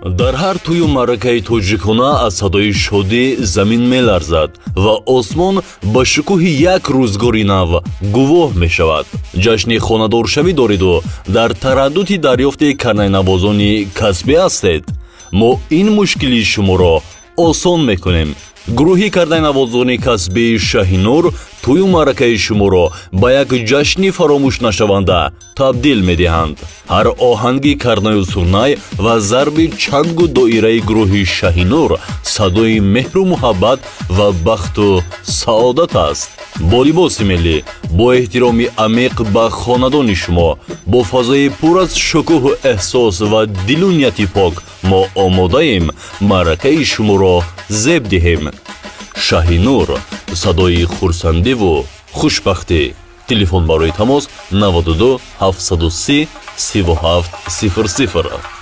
дар ҳар тӯю маъракаи тоҷикона аз садои шодӣ замин меларзад ва осмон ба шукӯҳи як рӯзгори нав гувоҳ мешавад. ҷашни хонадоршавӣ дориду дар тараддуди дарёфти карнайнавозони касбӣ ҳастед? мо ин мушкили шуморо осон мекунем. гурӯҳи карнайнавозони касбии Шаҳинур тӯю маъракаи шуморо ба як ҷашни фаромӯшнашаванда табдил медиҳанд. ҳар оҳанги карнаю сурнай ва зарби чангу доираи гурӯҳи Шаҳинур садои меҳру муҳаббат ва бахту саодат аст. бо либоси миллӣ, бо эҳтироми амиқ ба хонадони шумо, бо фазои пур аз шукӯҳу эҳсос ва дилу нияти пок мо омодаем маъракаи шуморо зеб диҳем. Шаҳинур, садои хурсандиву хушбахтӣ. телефон барои тамос 92 730 37 00.